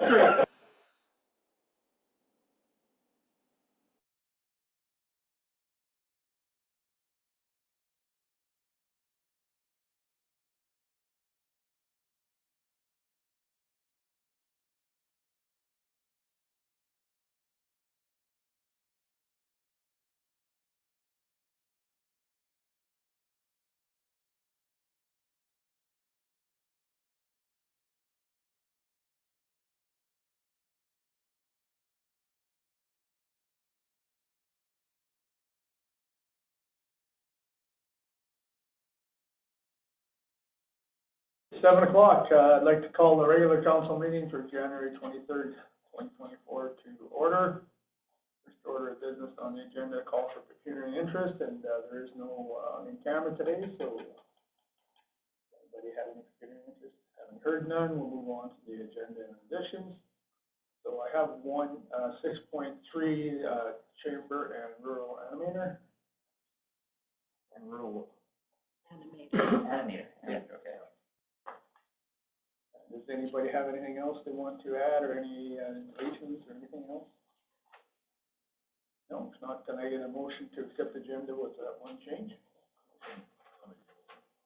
Street. Seven o'clock, I'd like to call the regular council meeting for January 23rd, 2024 to order. First order of business on the agenda, call for pecuniary interest, and there is no in camera today, so anybody have any pecuniary interest? Haven't heard none, we'll move on to the agenda and additions. So I have one 6.3 chamber and rural animator. And rural. Animator. Yeah, okay. Does anybody have anything else they want to add, or any additions or anything else? No, if not, can I get a motion to accept the agenda with that one change?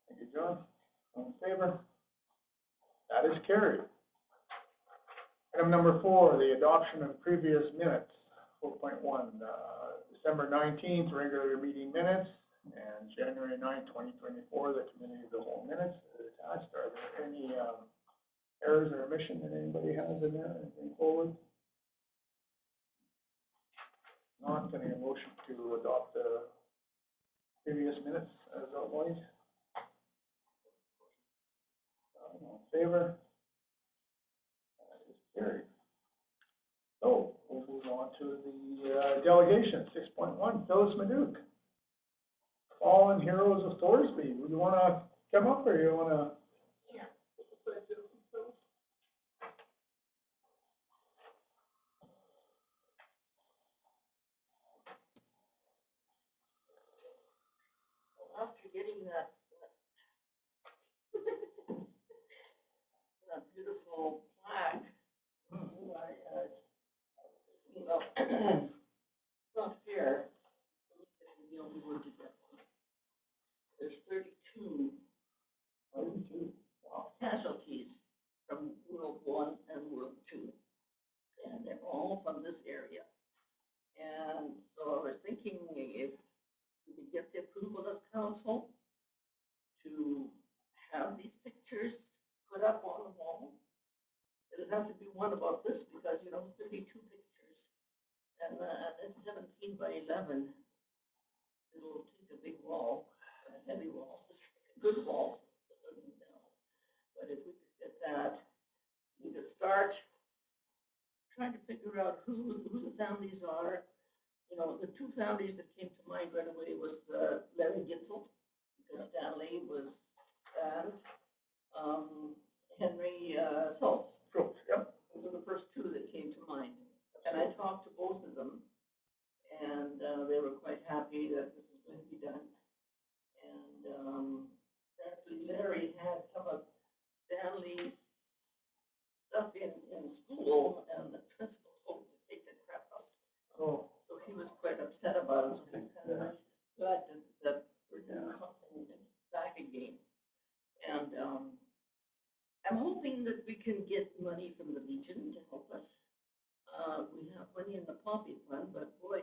Thank you, John. All in favor? That is carried. Item number 4, the adoption of previous minutes. 4.1, December 19th, regular meeting minutes, and January 9th, 2024, the committee of the whole minutes attached. Are there any errors or omission that anybody has in there, anything forward? Not, can I get a motion to adopt the previous minutes as outlined? All in favor? That is carried. So, we'll move on to the delegation, 6.1, Phyllis Maduke. Fallen Heroes of Thorsby. Would you want to come up, or you want to? After getting that beautiful plaque, it's not fair. The only word to get one. There's 32 casualties from World War I and World II, and they're all from this area. And so I was thinking if we could get the approval of council to have these pictures put up on the wall. It would have to be one about this because, 32 pictures. And it's 17 by 11. It'll take a big wall, a heavy wall, a good wall. But if we could get that, we could start trying to figure out who the families are. The two families that came to mind right away was Larry Gitzel, because Stanley was banned, Henry Schultz. Yep. Those were the first two that came to mind. And I talked to both of them, and they were quite happy that this was going to be done. And actually, Larry had some of Stanley's stuff in school, and the principal told him to take the crap out. Oh. So he was quite upset about it. So he's kind of glad that we're doing something back again. And I'm hoping that we can get money from the Legion to help us. We have money in the Poppy Fund, but boy,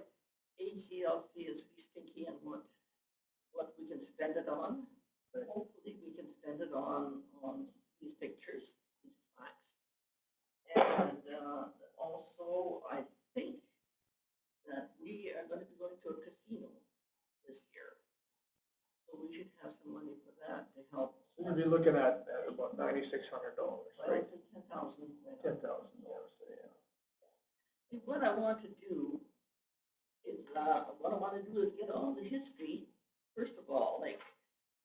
ACLC is stinky on what we can spend it on. Right. Hopefully we can spend it on these pictures, these plaques. And also, I think that we are going to be going to a casino this year. So we should have some money for that to help. So you'll be looking at about $9,600, right? $10,000. $10,000, yeah. And what I want to do is, get all the history. First of all, like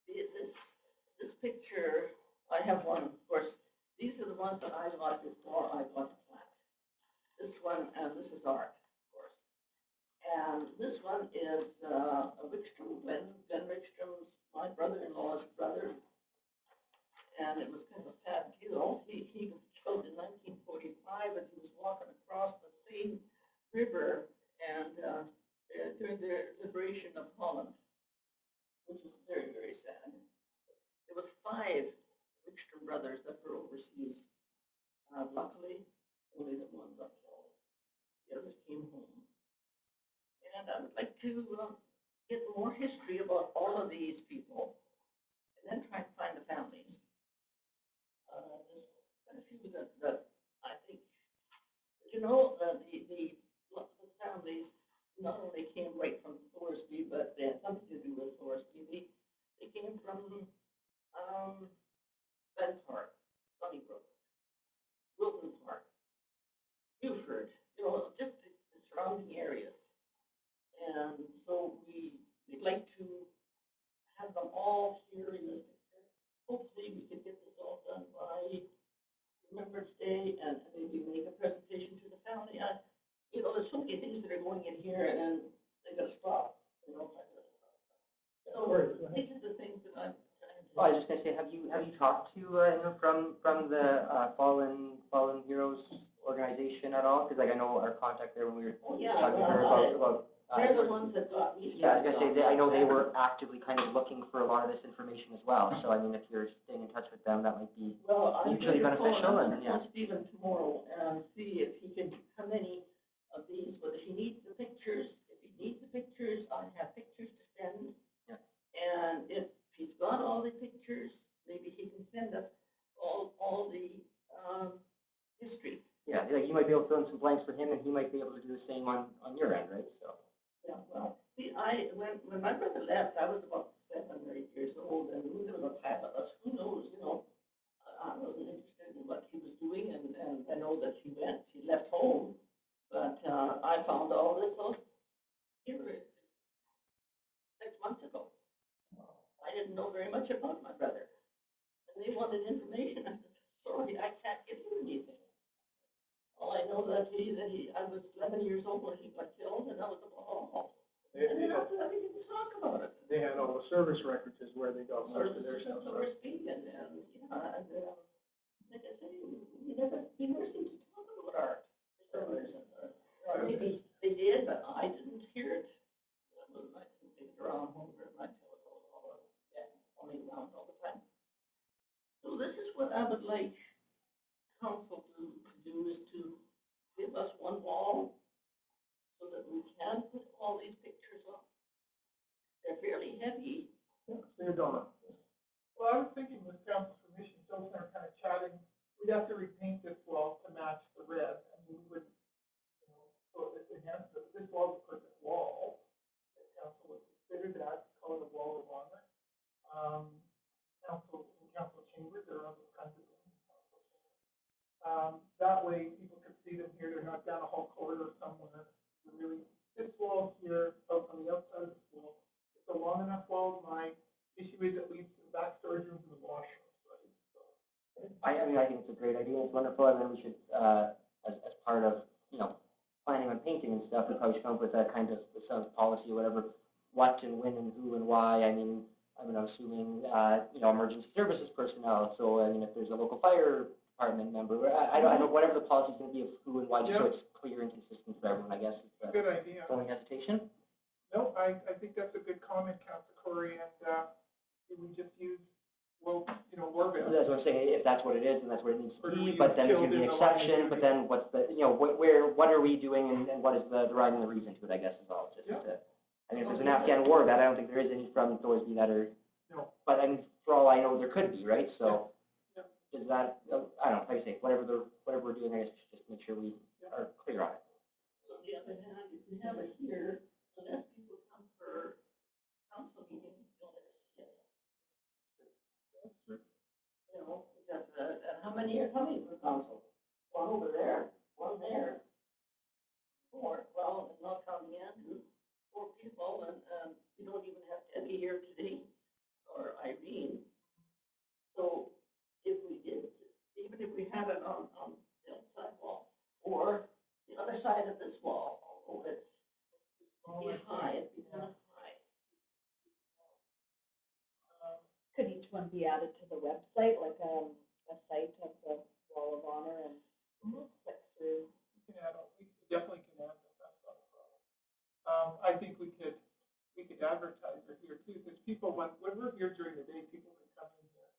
this picture, I have one, of course. These are the ones that I got before I got the plaque. This one, and this is art, of course. And this one is a Wickstrom, Ben Wickstrom's, my brother-in-law's brother. And it was kind of a sad deal. He was killed in 1945 at And I would like to, get more history about all of these people, and then try and find the families. There's quite a few that I think, you know, the families not only came right from Thorsby, but they had something to do with Thorsby. They came from, Ben Park, Sunnybrook, Wilton Park, Buford, you know, just the surrounding areas. And so we'd like to have them all here in this picture. Hopefully, we can get this all done by Remembrance Day and maybe make a presentation to the family. You know, there's so many things that are going in here, and then they gotta stop. You know, so these are the things that I'm trying to. Well, I was just gonna say, have you talked to from the Fallen Heroes organization at all? Because like I know our contact there when we were talking to her about. They're the ones that got me. Yeah, I was gonna say I know they were actively kind of looking for a lot of this information as well. So I mean, if you're staying in touch with them, that might be mutually beneficial. And I'm going to call Stephen tomorrow and see if he can, how many of these, whether he needs the pictures. If he needs the pictures, I have pictures to send. Yeah. And if he's got all the pictures, maybe he can send us all the history. yeah, like you might be able to fill in some blanks for him, and he might be able to do the same on your end, right? So. Yeah, well, see, when my brother left, I was about 7 or 8 years old, and there was a pile of us. Who knows, you know? I wasn't interested in what he was doing, and I know that he left home, but I found all this out here 6 months ago. I didn't know very much about my brother, and they wanted information. I said, sorry, I can't give you anything. All I know that I was 11 years old when he got killed, and that was all. And then after that, we didn't talk about it. They had all the service records is where they got most of their stuff. So we're speaking, and like I say, we never seem to talk about art. Maybe they did, but I didn't hear it. I didn't take it around home very much. I was only around all the time. So this is what I would like council to do, is to give us one wall so that we can put all these pictures up. They're fairly heavy. Yeah, they're done. Well, I was thinking with council permission, Phil and I were kind of chatting, we'd have to repaint this wall to match the red, and we would, you know, so it enhanced it. This wall is a perfect wall. If council would consider that, call it a wall of honor. Council chambers, there are those kinds of things. That way people could see them here, they're not down a hall corridor somewhere. They're really, this wall here, out on the outside of this wall, it's a long enough wall. My issue is it leads to the back storage rooms and the washrooms, right? So, I mean, I think it's a great idea. It's wonderful, and then we should, as part of, you know, planning on painting and stuff, we probably should come up with that kind of policy or whatever, what and when and who and why. I'm assuming, you know, emergency services personnel. So, I mean, if there's a local fire department member, I don't know, whatever the policy's going to be of who and why, just so it's clear and consistent for everyone, I guess. Is the good idea. only hesitation. No, I think that's a good comment, Councilor Corey, and we just use, well, you know, Warville. That's what I'm saying. If that's what it is, then that's what it needs to Or do be. we But then there's killed going to be in an the line exception. of But duty? then what's the, you know, what are we doing, and what is the rhyme and the reason to it? I guess is all. It's just, I mean, if there's an Afghan war that I don't think there is any from Thorsby that are. No. But I mean, for all I know, there could be, right? So, Yeah. is that? I don't know. Like I say, whatever we're doing, I guess we should just make sure we are clear on it. So on the other hand, if we have it here, unless people come for council meetings, don't ever see it. You know, because, how many are coming for council? One over there, one there. 4, well, it's not coming in, 4 people, and we don't even have Debbie here today, or Irene. So if we did, even if we had it on the outside wall, or the other side of this wall, although it's high, it'd be kind of high. Could each one be added to the website, like a site of the Wall of Honor, and click through? We definitely can add that. That's not a problem. I think we could advertise it here too, because people, when we're here during the day, people can come in here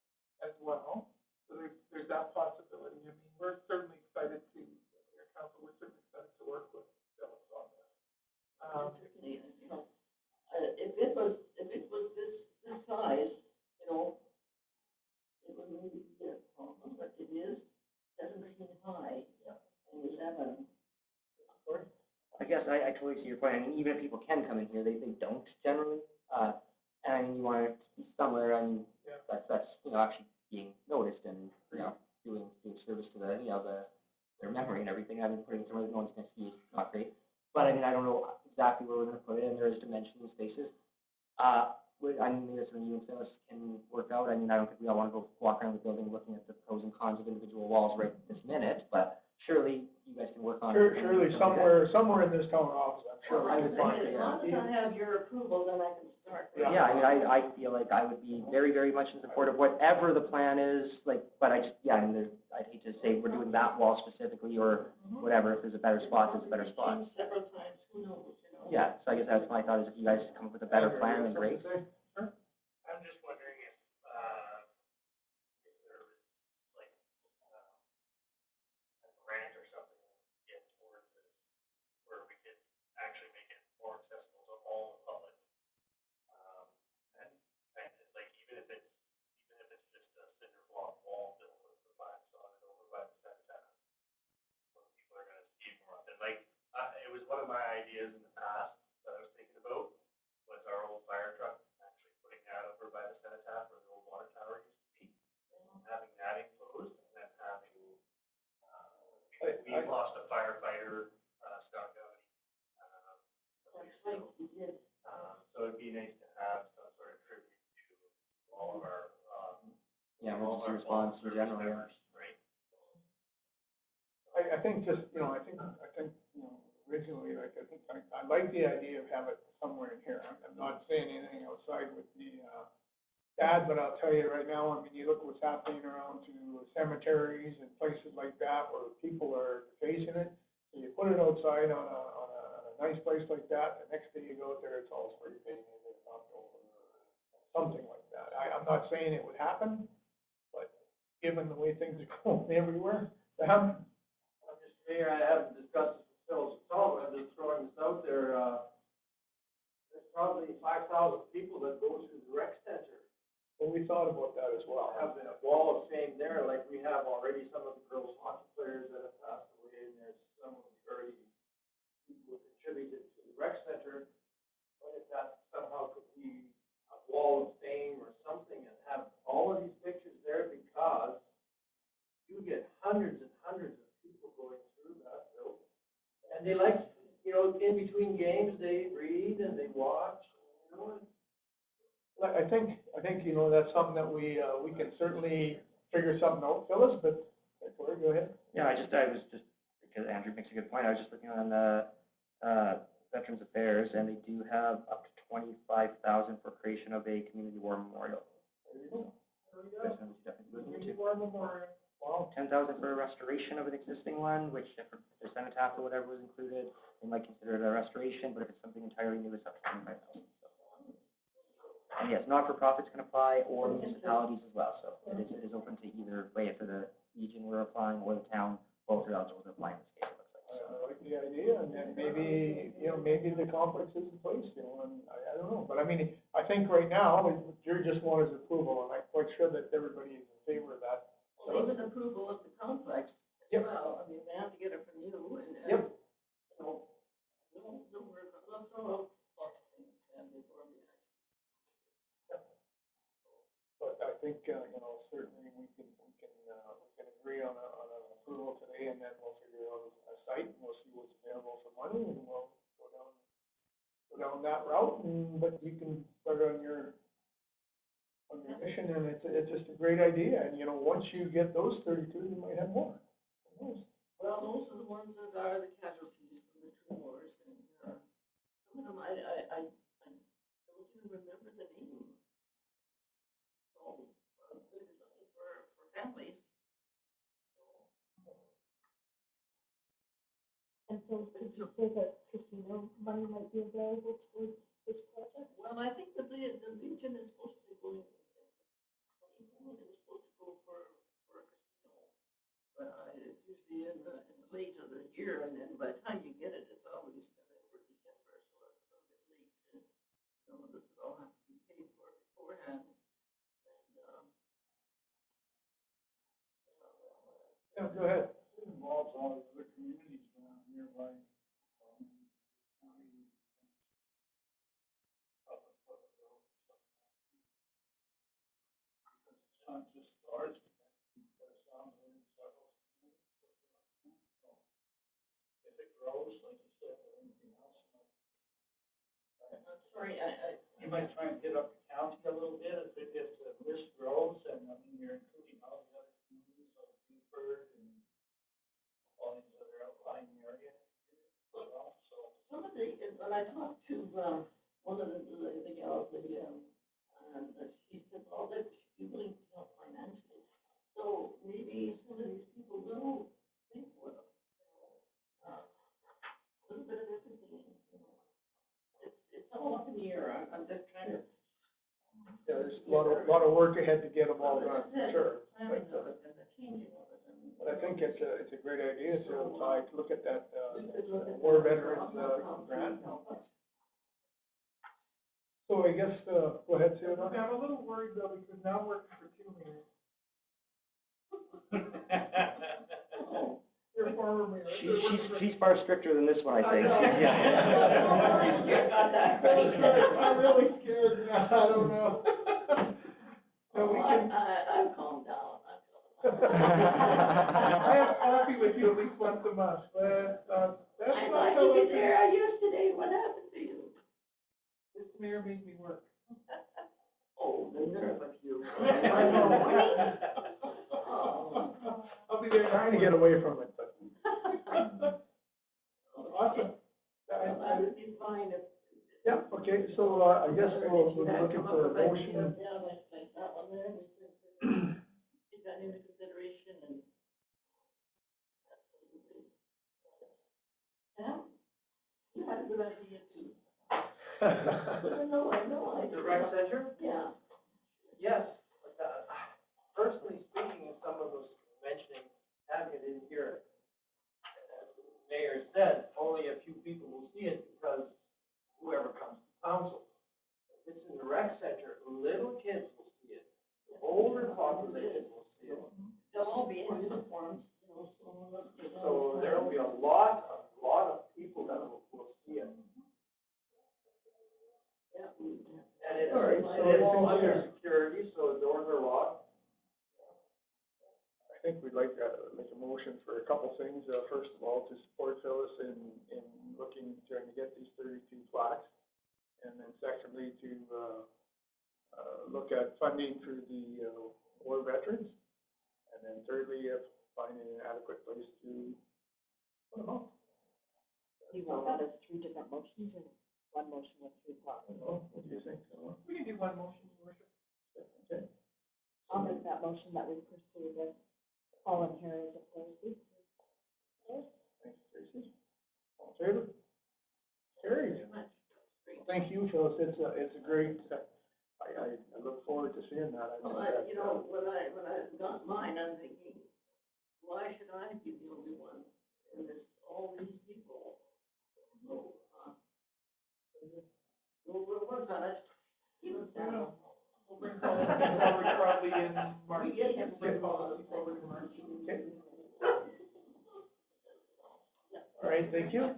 as well. So there's that possibility. I mean, we're certainly excited to, your council, we're certainly excited to work with Phyllis on this. Certainly, yes, I totally see your point. I mean, even if people can come in here, they don't generally. And I mean, you want it to be somewhere, and Yeah. that's, you know, actually being noticed and, you know, doing service to the, you know, their memory and everything. I mean, putting it somewhere that no one's gonna see is not great. But I mean, I don't know exactly where we're gonna put it, and there is dimensions and spaces. I mean, maybe that's something you and Phyllis can work out. I mean, I don't think we all wanna go walk around the building looking at the pros and cons of individual walls right this minute, but surely you guys can work on it. Surely somewhere in this town office, I'm sure I we would can find think, it. As long as I have your approval, then I can start. Yeah. Yeah, I mean, I feel like I would be very, very much in support of whatever the plan is, like, but I just, yeah, I mean, I'd hate to say we're doing that wall specifically or whatever. If there's a better spot, there's a better spot. Changed several times, who knows, you know? Yeah, so I guess that's my thought, is if you guys come up with a better plan, then great. I'm just wondering if there was like, a grant or something to get towards this, where we could actually make it more accessible to all the public. And kind of like, even if it's just a cinder block wall built with the plaques on it over by the center, where people are gonna see more of it. Like, it was one of my ideas in the past that I was thinking about, was our old fire truck, actually putting that over by the cenotaph where the old water tower used to be, having that enclosed, and then having, we lost a firefighter, Scott Downey, That's right, you did. so it'd be nice to have some sort of tribute to all of our, Yeah, all of emergency our response in service general, yeah. members, right? I think just, you know, I think, you know, originally, like, I like the idea of having it somewhere in here. I'm not saying anything outside with the, bad, but I'll tell you right now, I mean, you look what's happening around to cemeteries and places like that where people are facing it. So you put it outside on a nice place like that, the next day you go out there, it's all spray painted and knocked over, something like that. I'm not saying it would happen, but given the way things are going everywhere, Mr. Mayor, I haven't discussed this with Phil Sullivan, I'm just throwing this out there, there's probably 5,000 people that go through the rec center. well, we thought about that as well. Have a wall of fame there, like we have already, some of the girls hockey players that have passed away, and there's some of the early people who contributed to the rec center. But if that somehow could be a wall of fame or something, and have all of these pictures there, because you get hundreds and hundreds of people going through that building. And they like, you know, in between games, they read and they watch, you know, and I think, you know, that's something that we can certainly figure something out, Phyllis, but, Corey, go ahead. Yeah, I was just, because Andrew makes a good point, I was just looking on the, Veterans Affairs, and they do have up to 25,000 for creation of a community war memorial. There you go. That's something to definitely look into. War memorial. Wow. 10,000 for a restoration of an existing one, which if the cenotaph or whatever was included, they might consider it a restoration, but if it's something entirely new, it's up to 25,000. And yes, not-for-profits can apply, or municipalities as well, so it is open to either way. For the region we're applying or the town, both are eligible to apply in this case, it looks like. I like the idea, and then maybe, you know, maybe the complex is the place, you know, and I don't know. But I mean, I think right now, Jerry just wanted his approval, and I'm quite sure that everybody is in favor of that. Well, even approval of the complex as Yep. well, I mean, they have to get it from you, and, Yep. you know, no, we're, let's throw out lots of things, and before we But I think, you know, certainly we can agree on an approval today, and then we'll figure out a site, and we'll see what's available for money, and we'll go down that route, but you can start on your mission, and it's just a great idea, and, you know, once you get those 32, you might have more. Who knows? Well, those are the ones that are the casualties from the two wars, and, some of them, I don't even remember the name. So, for families. And so could you say that casino money might be available towards this project? Well, I think the Legion is supposed to be going, it was supposed to go for a casino. But, it's usually in the late of the year, and then by the time you get it, it's always November, December, so it's a little bit late. And, you know, this will all have to be paid for beforehand. And, Yeah, go ahead. it involves all the other communities around nearby. sorry, You might try and get up the county a little bit, if the list grows, and I mean, you're including all the other communities like Beaufort and all these other outlying areas as well, so. some of the, when I talked to, one of the gals, and she said, well, that she'd be willing to help financially. So maybe some of these people will think, well, a little bit of everything, you know. It's all up in the air, I'm just trying to. Yeah, there's a lot of work ahead to get them all done, for sure. Planning of it and the changing of it and. But I think it's a great idea to, like, look at that, war veterans, grant. So I guess, go ahead, Sue. I'm a little worried though, because now we're for 2 minutes. You're a former mayor. She's far stricter than this one, I think. I'm really scared now, I don't know. No, we can. I've calmed down, I have coffee with you at least once a month, but, that's I not thought how you I were there yesterday, what happened to you? This mayor made me work. Oh, the nerve of you. I know. I'll be there trying to get away from it, but. Awesome. That would be fine if. Yeah, okay, so, I guess we'll be looking for a motion. Yeah, like that one there, we should take that into consideration and. Yeah, you had a good idea too. I know. The rec center? Yeah. Yes, but, personally speaking, as someone was mentioning, having it in here, as the mayor said, only a few people will see it because whoever comes to council. If it's in the rec center, little kids will see it, the older population will see it. They'll all be in uniforms, you know, So there'll be a lot of people that will see it. Yeah. And it's, All right, and so it's I all think under security, so the doors are locked. I think we'd like to make a motion for a couple things. First of all, to support Phyllis in trying to get these 32 plaques. And then secondly, to, look at funding for the, war veterans. And then thirdly, finding an adequate place to put them up. Do you want that as 3 different motions or one motion with 3 parts? What do you think? We can do one motion, Your Worship. Okay. I'll make that motion that we pursue this Colin here as a Thorsby. Thanks, Tracy. All in favor? Carried. Thank you, Phyllis. It's a great, I look forward to seeing that. I Well, think that, you know, when I got mine, I'm thinking, why should I be the only one? And there's all these people. So, we'll work on it. Even Sam. We'll bring policy forward probably in March. We get him Bring to policy forward in March. Okay. All right, thank you.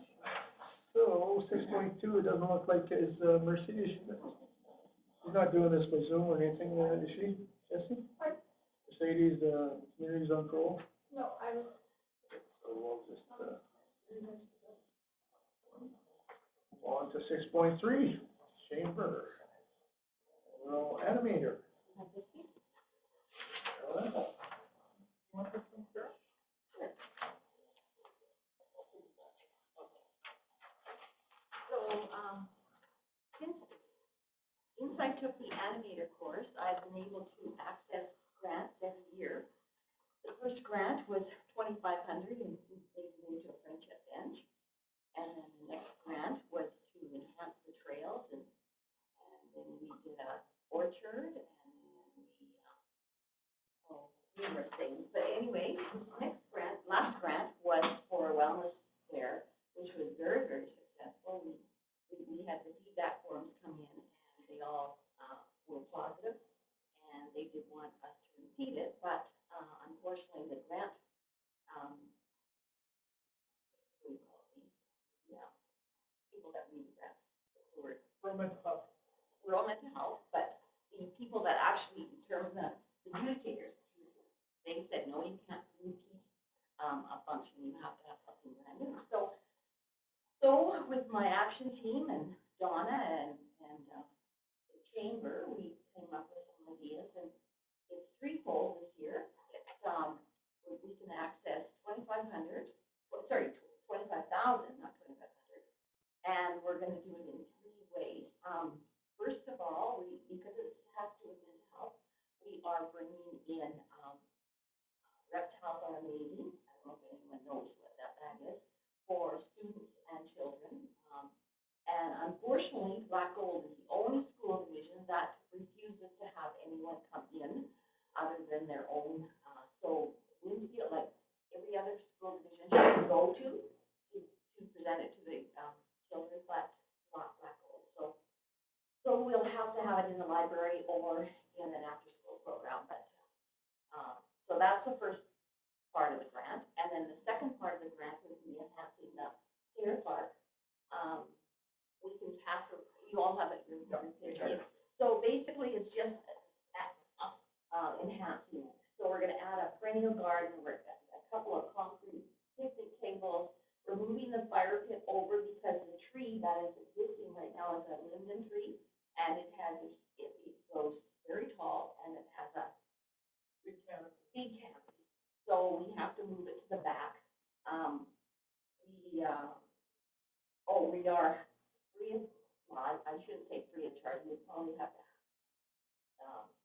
So, 6.2, it doesn't look like, is Mercedes, she's not doing this by Zoom or anything, is she, Jesse? Mercedes, communities on parole? No, I was. So we'll just, on to 6.3, Shane Berger. Rural animator. Want this one, Sarah? So, since I took the animator course, I've been able to access grants every year. The first grant was $2,500 and making me into a friendship bench. And then the next grant was to enhance the trails and then we did a orchard and then we, numerous things. But anyway, last grant was for a wellness fair, which was very, very successful. We had the feedback forms come in and they all, were positive and they did want us to repeat it, but, unfortunately the grant, what do you call it? Yeah, people that read grants, were Rural mental health. rural mental health, but the people that actually determine the communicators, they said, no, you can't repeat, a function, you have to have something brand new. So with my action team and Donna and threefold this year. It's, we can access 2,500, 25,000, not 2,500. And we're gonna do it in 3 ways. First of all, because it has to do with mental health, we are bringing in, reptiles are amazing. I don't know if anyone knows what that is, for students and children. And unfortunately, Black Gold is the only school division that refuses to have anyone come in other than their own. So Winfield, like every other school division should go to present it to the, children, but not Black Gold. So we'll have to have it in the library or in an after-school program, but, so that's the first part of the grant. And then the second part of the grant is the enhancing the Deer Park. We can pass, you all have it, your picture. So basically, it's just, enhancing it. So we're gonna add a perennial garden, we're gonna a couple of concrete picnic tables. We're moving the fire pit over because the tree that is existing right now is a linden tree, and it goes very tall, and it has a big canopy. So we have to move it to the back. We are free of, well, I shouldn't say free of charge, we probably have to,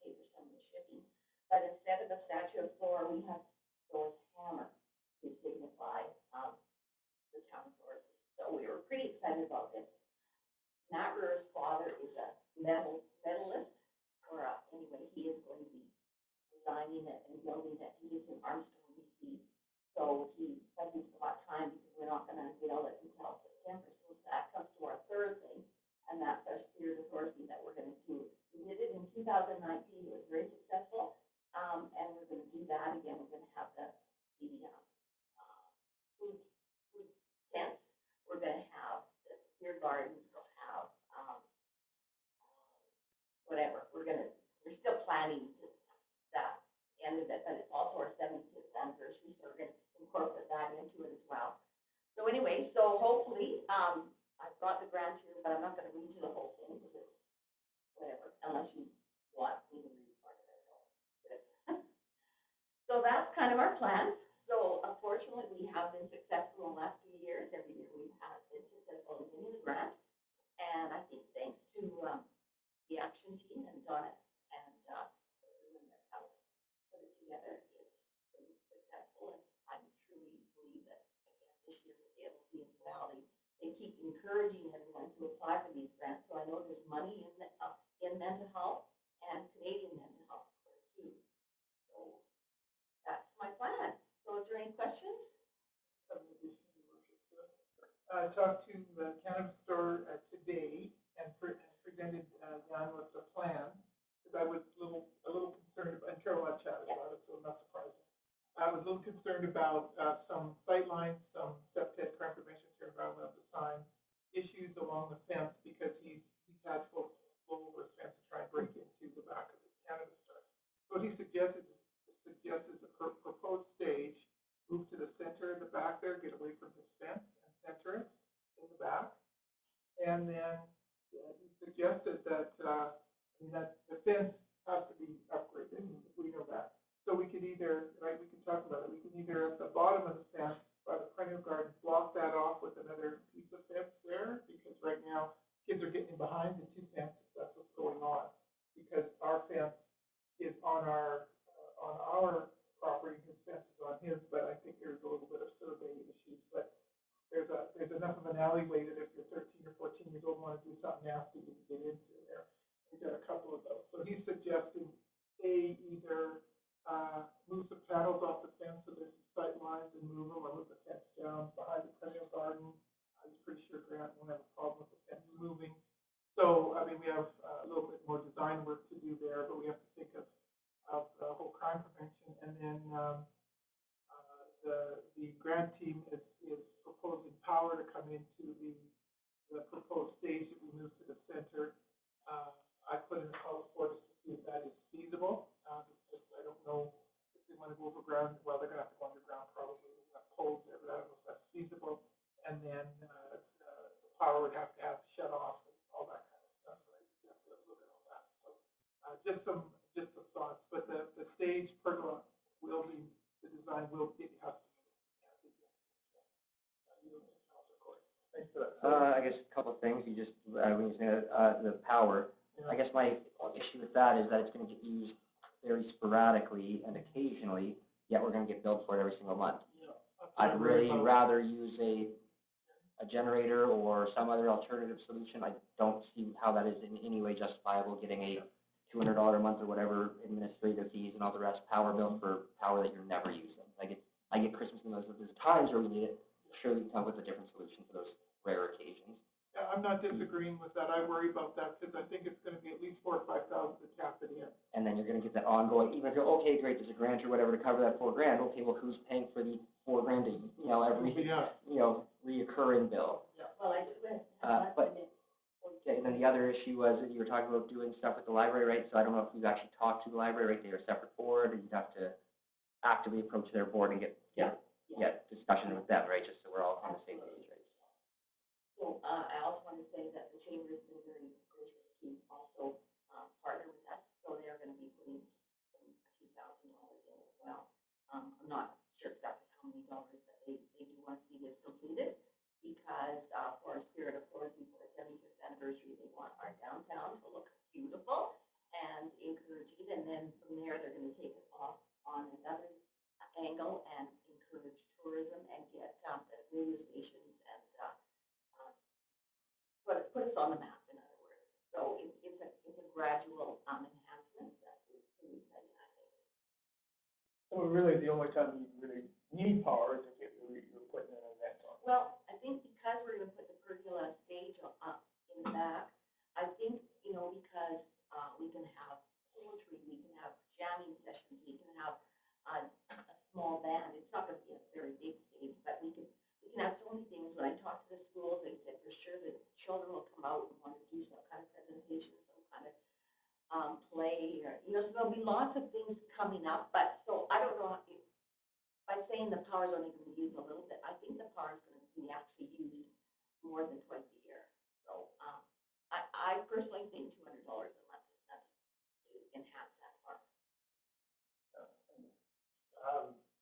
pay for some of the shipping. But instead of the statue of Thor, we have Thor's hammer to signify, the town of Thorsby. So we were pretty excited about this. Matt Ruhr's father is a medalist, or anyway, he is going to be designing it and building it. He lives in Armstrong, BC. So but he's got time because we're not gonna build it until September. So that comes to our third thing, and that's our Spirit of Thorsby that we're gonna do. We did it in 2019, it was very successful, and we're gonna do that again. We're gonna have the food tents. We're gonna have the beer gardens. We'll have, whatever. We're still planning that end of it, but it's also our 75th anniversary, so we're gonna incorporate that into it as well. So anyway, so hopefully, I've got the grant here, but I'm not gonna read you the whole thing because it's whatever, unless you want me to read part of it. So that's kind of our plan. So unfortunately, we have been successful in the last few years. Every year we've been successful in getting the grant. And I think thanks to, the action team and Donna and, everyone that helped put it together, it's been successful. And I truly believe that, again, this year with the LC as well, they keep encouraging everyone to apply for these grants. So I know there's money in mental health and Canadian mental health, of course, too. So that's my plan. So is there any questions? I talked to the cannabis store today and presented Jan with the plan, because I was a little concerned, and Carol had chatted about it, so I'm not surprised. I was a little concerned about some sight lines, some septic, crime prevention, environmental design issues along the fence, because he's had folks blow over his fence to try and break into the back of the cannabis store. So what he suggested is a proposed stage, move to the center of the back there, get away from his fence, and center it in the back. And then he suggested that, that the fence has to be upgraded, we know that. So we could either, right, we can talk about it, we can either at the bottom of the fence, by the perennial garden, block that off with another piece of fence there, because right now, kids are getting behind the two fences, that's what's going on. Because our fence is on our property, his fence is on his, but I think there's a little bit of survey issues. But there's enough of an alleyway that if you're 13 or 14 years old and want to do something nasty, you can get into there. We've got a couple of those. So he's suggesting, either move some panels off the fence so there's some sight lines and move them, or move the fence down behind the perennial garden. I'm pretty sure Grant won't have a problem with the fence moving. So, I mean, we have a little bit more design work to do there, but we have to think of the whole crime prevention. And then the grant team is proposing power to come into the proposed stage that we move to the center. I put in a call for us to see if that is feasible. Because I don't know if they want to go overground. Well, they're going to have to go underground probably. We've got poles there, but I don't know if that's feasible. And then the power would have to have shut off and all that kind of stuff. Right? You have to look at all that. So just some thoughts. But the stage pergola will be, the design will, it has to. Thanks for that. I guess a couple of things, you just, when you said, the power, I guess my issue with that is that it's gonna get used very sporadically and occasionally, yet we're gonna get billed for it every single month. I'd really rather use a generator or some other alternative solution. I don't see how that is in any way justifiable, getting a $200 a month or whatever administrative fees and all the rest, power bill for power that you're never using. I get Christmas emails, there's times where we need it, sure we can come up with a different solution for those rare occasions. Yeah, I'm not disagreeing with that. I worry about that because I think it's gonna be at least $4,000 or $5,000 to tap it in. And then you're gonna get that ongoing, even if you're, okay, great, there's a grant or whatever to cover that $4,000, okay, well, who's paying for the $4,000, every, Yeah. reoccurring bill? Well, I just read. But, okay, and then the other issue was that you were talking about doing stuff with the library, right? So I don't know if you've actually talked to the library, right? They're a separate board, or you'd have to actively approach their board and get discussion with them, right? Just so we're all on the same page, right? So, I also want to say that the chamber's been very gracious to also, partner with us, so they're gonna be putting some $2,000 in as well. I'm not sure exactly how many dollars, but they do want to see this completed, because, for our Spirit of Thorsby, for our 75th anniversary, they want our downtown to look beautiful and encourage it, and then from there, they're gonna take it off on another angle and encourage tourism and get, the radio stations and, put us on the map, in other words. So it's a gradual, enhancement that is pretty exciting, I think. So really, the only time you really need power is if you're putting an event on. Well, I think because we're gonna put the pergola stage up in the back, I think, because, we can have poetry, we can have jamming sessions, we can have, a small band. It's not gonna be a very big stage, but we can have so many things. When I talked to the schools, they said for sure that children will come out and want to do some kind of presentation, some kind of, play, or, so there'll be lots of things coming up, but, so I don't know if, by saying the power's only gonna be used a little bit, I think the power's gonna be actually used more than twice a year. So, I personally think $200 a month is enough to enhance that park.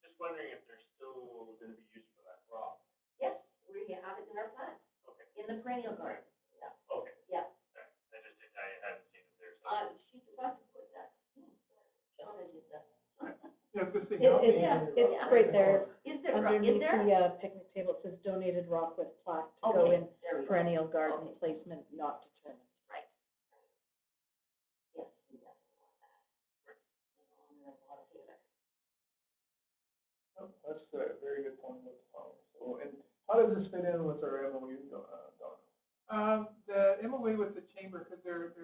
Just wondering if there's still gonna be use for that rock. Yes, we have it in our plan, Okay. in the perennial garden, yeah, Okay. yeah. I just didn't, I hadn't seen it there, so. She forgot to put that. Shauna did that. Yeah, it's the thing. It's right there, Is there rock underneath in there? the, picnic table, it says donated rock with plaque to go Okay, in there we go. perennial garden placement not determined. Right. Yes, we definitely want that. In honor of Bob Taylor. Oh, that's a very good point about the power. So, and how does this fit in with our MOU, Don? The MOA with the chamber, because they're,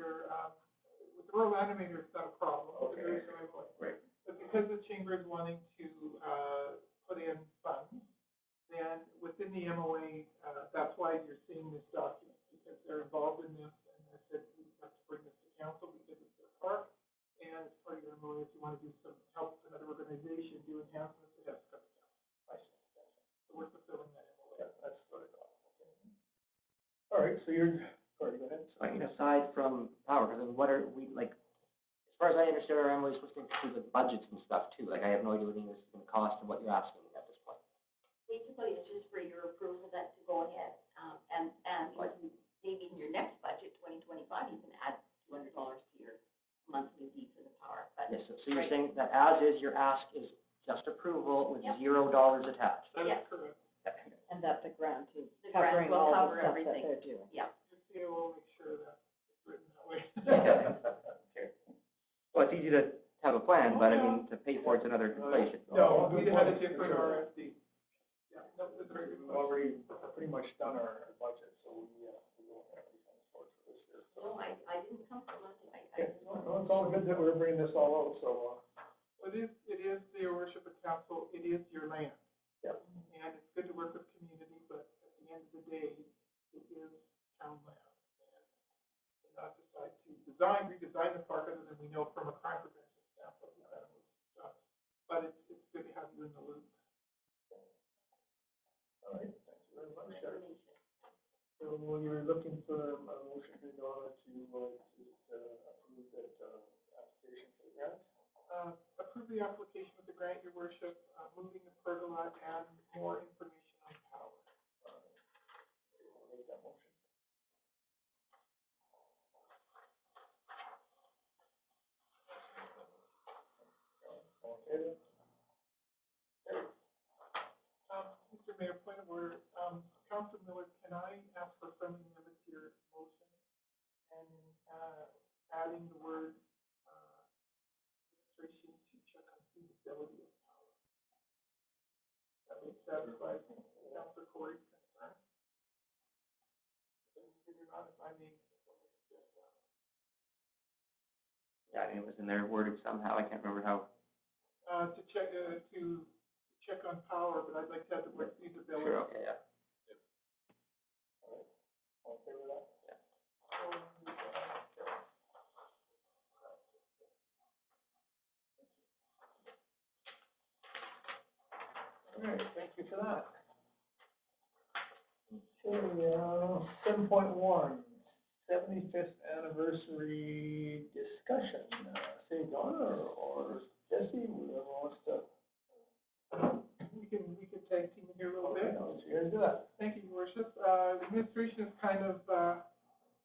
with the rural animator, it's not a problem. Okay. There is no MOA. Great. But because the chamber is wanting to, put in funds, then within the MOA, that's why you're seeing this document, because they're involved in this, and they said, we have to bring this to council because it's their park, and as part of your MOA, if you want to do some help another organization do enhancements, it has to come to council. I see. So we're fulfilling that MOA. Yeah, that's what I thought. Okay. All right, so Corey, go ahead. So, aside from power, because what are we, as far as I understand, our MOA is supposed to include the budgets and stuff too. I have no idea what any of this is gonna cost and what you're asking at this point. Basically, it's just for your approval that to go ahead, and you can, maybe in your next budget, 2025, you can add $200 to your monthly fee for the power, but. Yes, so you're saying that as is, your ask is just approval with Yep. $0 attached? That Yes. is correct. And that the grant is The grant covering will all cover the stuff that everything. they're doing. Yeah. The CEO will make sure that it's written that way. Okay. Well, it's easy to have a plan, but I mean, to pay for it's another equation. No, we had a different RFD. Yeah, no, that's very good. We've already pretty much done our budget, so we don't have any kind of source for this year. So. No, I didn't come from nothing, Okay, well, it's all good that we're bringing this all out, so, It is your worship of council, it is your land. Yep. And it's good to work with community, but at the end of the day, it is town land. And not decide to redesign the park, other than we know from a crime prevention standpoint, we kind of move stuff. But it's good to have you in the loop. all right, thank you very much. So you're looking for a motion to go on to approve that, application for the grant? approve the application with the grant, your worship, moving the pergola and more information on power. Make that motion. Mr. Mayor, point of order, Councilor Miller, can I ask for a friendly amendment to your motion and, adding the word, administration to check on feasibility of power? That would satisfy Councilor Corey's concern. If you're not, if I may. Yeah, I mean, it was in there worded somehow, I can't remember how. To check on power, but I'd like to have the word feasibility. Sure, okay, yeah. All okay with that? Yeah. All right, thank you for that. Okay, 7.1, 75th anniversary discussion. Say Donna or Jesse, whoever wants to. We can tag team here a little bit. Let's hear do that. Thank you, Your Worship. The administration is kind of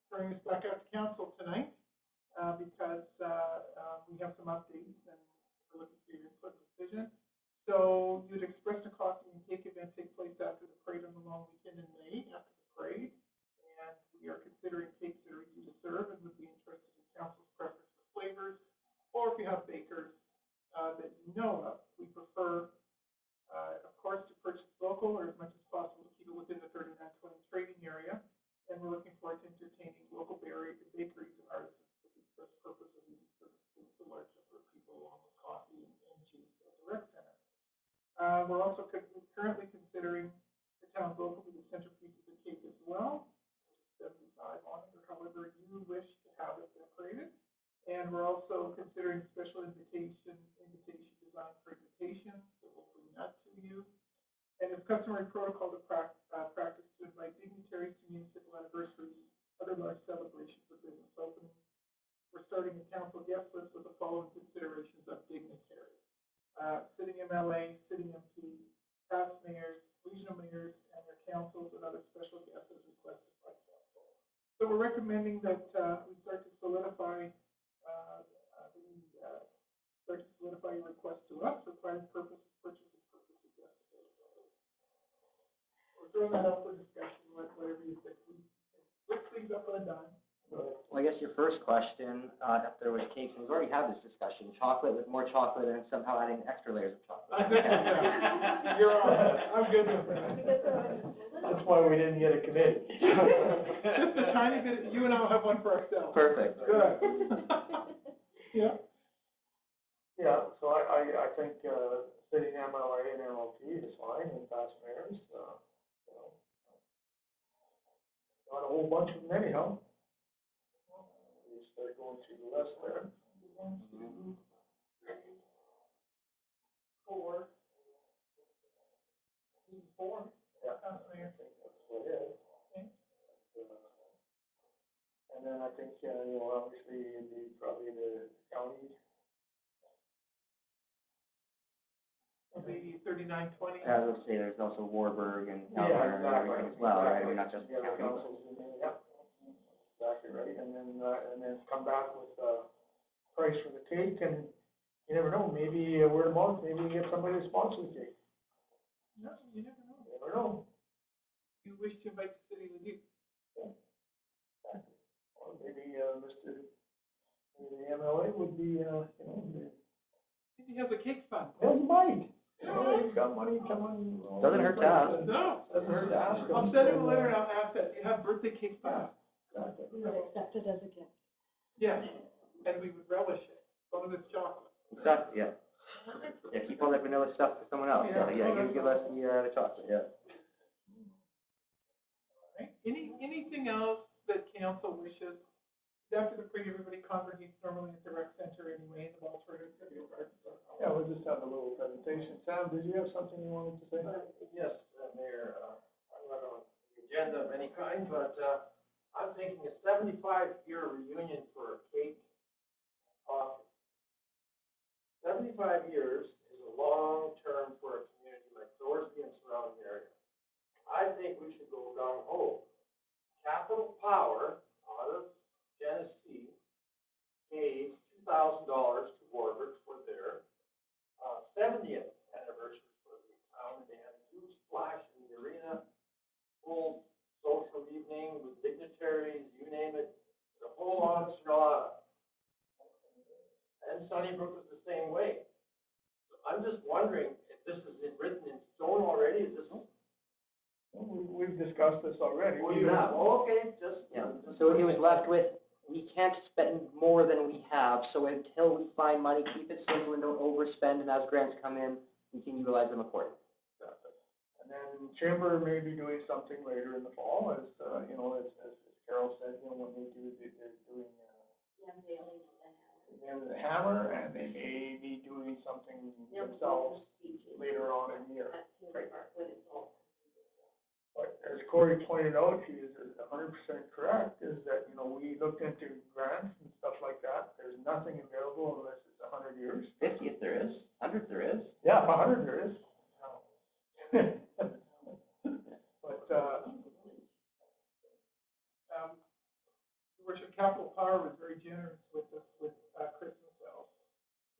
throwing us back out to council tonight because we have some updates and we're looking for your input and decision. So you'd expressed a coffee and cake event take place after the parade on the long weekend in May, after the parade. And we are considering cakes that are easy to serve and would be interested in council's preference for flavors. Or if you have bakers that you know of, we prefer, of course, to purchase local or as much as possible to keep it within the 3920 trading area. And we're looking forward to entertaining local bakeries and artisans for the express purpose of easy service to a large number of people along with coffee and juice at the rec center. We're also currently considering the town's local to the centerpiece of the cake as well, 75 on it, or however you wish to have it decorated. And we're also considering special invitation design for invitations, so we'll bring that to you. And it's customary protocol to practice to invite dignitaries to municipal anniversaries, other large celebrations of business openings. We're starting a council guest list with the following considerations of dignitaries. Sitting MLA, sitting MP, past mayors, regional mayors, and their councils and other special guests as requested by council. So we're recommending that we start to solidify your request to us for planning purposes, purchasing purposes, guest availability. We're throwing that out for discussion, whatever you think. Whip things up on a dime. Well, I guess your first question, if there was cakes, and we've already had this discussion, chocolate with more chocolate and somehow adding extra layers of chocolate. You're on. I'm good with that. That's why we didn't get a committee. Just a tiny bit, you and I'll have one for ourselves. Perfect. Good. Yeah. Yeah, so I think, sitting MLA and MLP is fine, and past mayors, you know, not a whole bunch of them anyhow. We start going through the list there. 1, 2, 3, 4. 4. Yeah, Past mayor. I think that's what it is. Okay. And then I think, you know, obviously, probably the county. The 3920. As I say, there's also Warburg and Yeah, Calgary and everything as well, right? I mean, not just Yeah, the county. councils in there, yep. Exactly right, and then come back with price for the cake, and you never know, maybe word of mouth, maybe you get somebody to sponsor the cake. No, you never know. You never know. You wish to invite the city with you. Yeah. Exactly. Or maybe maybe the MLA would be, you know, He has a cake fund. well, he might. You know, he's got money coming. Doesn't hurt to ask. No. Doesn't hurt to ask him. I'll send him a letter and I'll ask that. You have birthday cake fund. Exactly. We would accept it as a gift. Yes, and we would relish it. Some of this chocolate. Exactly, yeah. Yeah, keep all that vanilla stuff for someone else. Yeah. Yeah, give us the chocolate, yeah. Right. Anything else that council wishes? After the parade, everybody congregates normally at the rec center anyway, the ball tournament. Yeah, we'll just have a little presentation. Sam, did you have something you wanted to say? Yes, Mayor, I'm not on the agenda of any kind, but, I'm thinking a 75-year reunion for a cake, coffee. 75 25 years is a long term for a community like Thorsby and surrounding area. I think we should go gung ho. Capital Power out of Genesee gave $2,000 to Warwick for their 70th anniversary for the town. They had a huge splash in the arena, full social evening with dignitaries, you name it, the whole enchilada. And Sunnybrook was the same way. So I'm just wondering if this is written in stone already. Is this? We've discussed this already. Well, you have. Oh, okay, just. Yeah, so it was left with, we can't spend more than we have, so until we find money, keep it simple and don't overspend, and as grants come in, we can utilize them accordingly. And then Chamber may be doing something later in the fall, as, you know, as Carol said, you know, when they're doing, the hammer, and they may be doing something themselves later on in the year. Right. But as Corey pointed out, he is 100% correct, is that, you know, we looked into grants and stuff like that. There's nothing available unless it's 100 years. 50 if there is, 100 there is. Yeah, 100 there is. But, Your Worship, Capital Power was very generous with us with Christmas sales.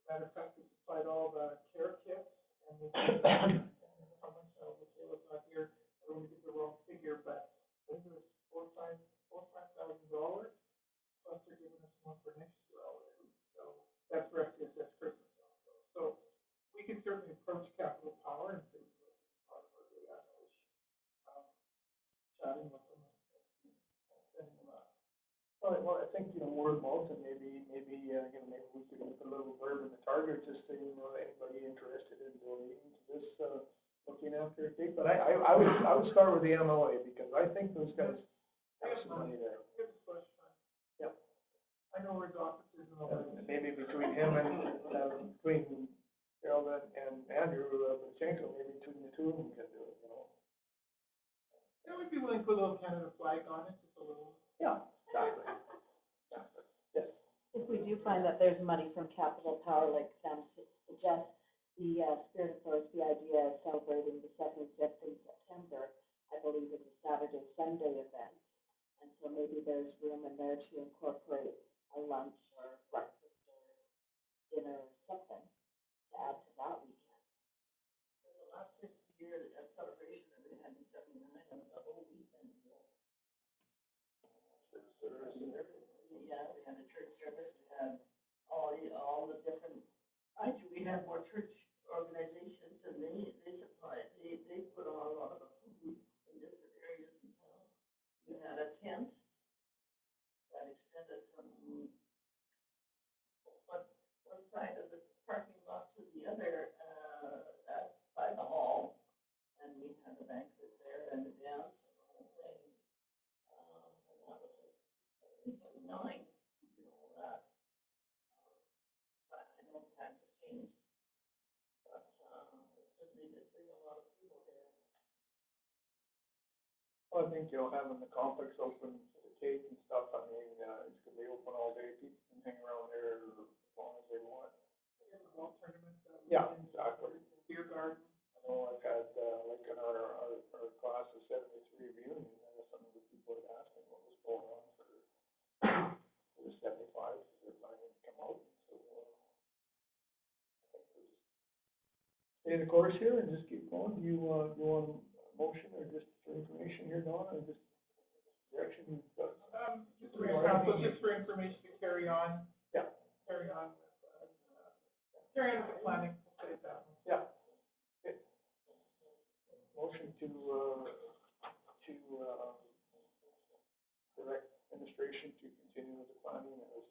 Matter of fact, we supplied all the care kits and we how much was not here. I don't want to get the wrong figure, but I think it was $4,000 plus they're giving us one for next year already. So that's for FCSS Christmas sales. So we can certainly approach Capital Power and see what part of our day chatting with them and sending them out. well, I think, you know, word of mouth, and maybe, you know, maybe we could put a little blurb in the Target, just saying, you know, anybody interested in donating to this, looking after a cake. But I would start with the MLA, because I think those guys have some money there. Give us a question. Yep. I know where his office is in the Maybe between him and, between Carol and Andrew, Bachenko, maybe between the two of them can do it, you know? Yeah, we'd be willing to put a little Canada flag on it, just a little. Yeah, exactly. Yes. If we do find that there's money from Capital Power, like Sam suggests, the Spirit of Thorsby idea of celebrating the 75th in September, I believe it's a Saturday, Sunday event. And so maybe there's room in there to incorporate a lunch or breakfast or dinner or something to add to that weekend. The last 6 years, a celebration that we had in '79, the whole weekend. Yeah, we had a church service, we had all the different, actually, we had more church organizations, and they supplied, they put on a lot of the food in different areas in town. We had a tent that extended from one side of the parking lot to the other, by the hall, and we had a banquet there and a dance and the whole thing. And that was in '79, you know, that. But I know times have changed. But, they did bring a lot of people there. Well, I think, you know, having the complex open for the cake and stuff, I mean, it's gonna be open all day, people can hang around there as long as they want. We have a golf tournament. Yeah, exactly. Beer garden. I know I've had, like in our class of 73 reunion, some of the people had asked me what was going on for the 75, because they're planning to come out, so, I think we'll just stay the course here and just keep going. Do you want a motion or just for information here, Donna, or just direction you've got? Just for example, just for information to carry on. Yeah. Carry on with the planning, say that. Yeah. Okay. Motion to direct administration to continue with the planning as.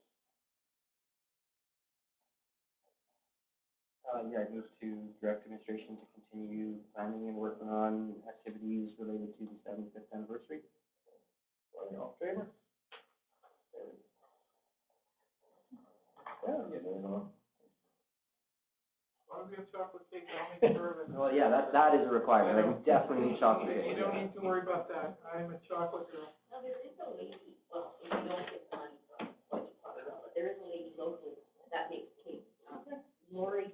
Yeah, I move to direct administration to continue planning and working on activities related to the 75th anniversary. Are you all in favor? Yeah, you know. As long as we have chocolate cake, I'll make sure of it. Well, yeah, that is a requirement. Like, we definitely need chocolate. You don't need to worry about that. I'm a chocolate girl. Now, there is a lady, well, if you don't get money from what you talk about, but there is a lady locally that makes cake. Lori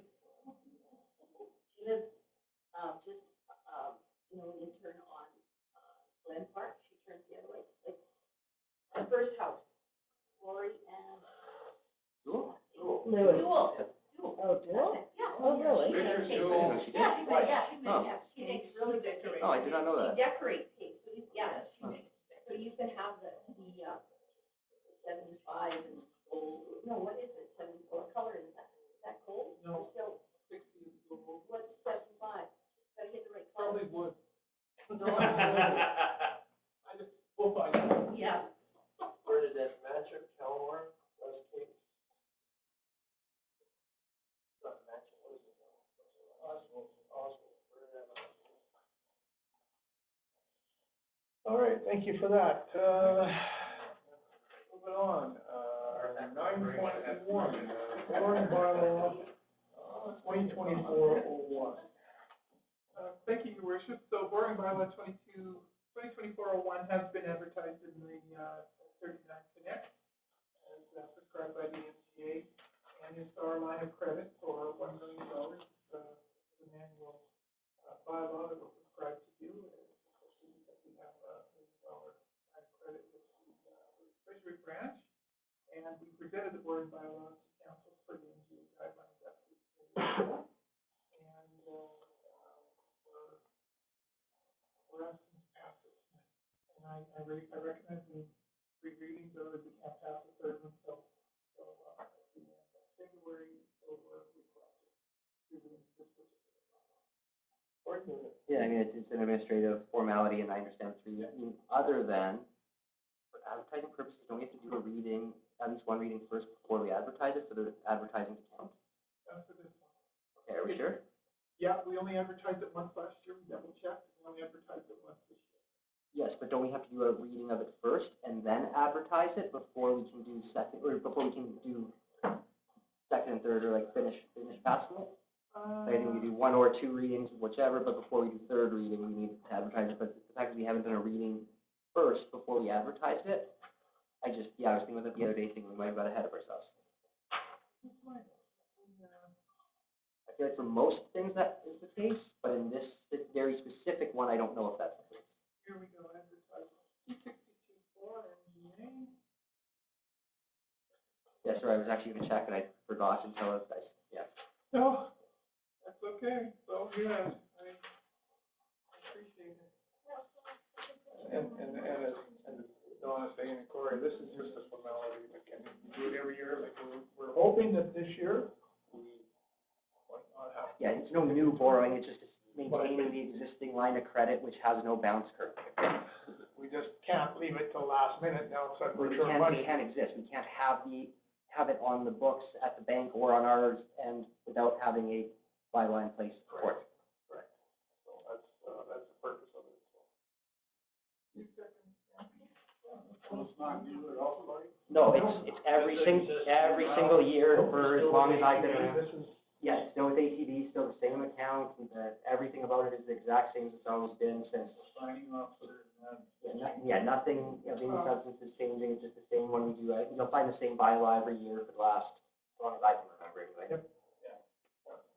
Lewis. Dual. Oh, dual? Yeah. Oh, really? Richard She Jewell. makes- Yeah, she makes, yeah, she Oh. makes, yeah, she makes really good cakes. Oh, I did not know that. She decorates cakes, so you, yeah, she Huh. makes, so you can have the 75 and gold, no, what is it, 74, what color is that? Is that gold? No. Or silver? 60 is the goal. What's 75? Gotta get the right color. Probably would. Yeah. I just, we'll find out. Yeah. Bernadette Manchuk, Kelmore, West Cape. Not Manchuk, what is it? Oswald, Bernadette. All right, thank you for that. Moving on, 9.1, boring bylaw, 2024-01. Thank you, Your Worship. So boring bylaw 2024-01 has been advertised in the 39 Connect as prescribed by the MCA, and it's our line of credit for $1 million, an annual bylaw that will prescribe to you, especially because we have a $1 million line of credit with the Treasury branch, and we presented the boring bylaw to council for the MCA guidelines that we and we're asking to pass it. And I recognize the three readings, or we can't pass the third one, so, at the end of February, so we're requesting to do this particular bylaw. Yeah, I mean, it's an administrative formality, and I understand it's reading, other than, for advertising purposes, don't we have to do a reading, at least one reading first before we advertise it, so the advertising to count? That's for this one. Okay, are we sure? Yeah, we only advertised it once last year, we double checked, we only advertised it once this year. Yes, but don't we have to do a reading of it first and then advertise it before we can do second, or before we can do second and third, or like finish passing it? I think we do one or two readings, whichever, but before we do third reading, we need to advertise it. But the fact that we haven't done a reading first before we advertised it, I was thinking about it the other day, thinking we might have got ahead of ourselves. I feel like for most things that is the case, but in this very specific one, I don't know if that's the case. Here we go, advertising, 262.4 MGA. Yeah, sorry, I was actually gonna check and I forgot until No, that's okay, so good, I appreciate it. And Donna saying, and Corey, this is just a formality, but can we do it every year? Like, we're hoping that this year, we might not have. Yeah, it's no new borrowing, it's just maintaining the existing line of credit, which has no bounce curve. We just can't leave it till last minute now, so we're We short can't, money. it can't exist, we can't have it on the books at the bank or on ours, and without having a bylaw in place for it. Right. So that's the purpose of it, so. Well, it's not new at all, Cory? No, it's every single year for as long as I've been around. This is, Yes, still with ATV, still the same account, and everything about it is the exact same as it's always been since. signing off for that. Nothing of any substance is changing, it's just the same one we do, you'll find the same bylaw every year for the last, as long as I can remember anyway.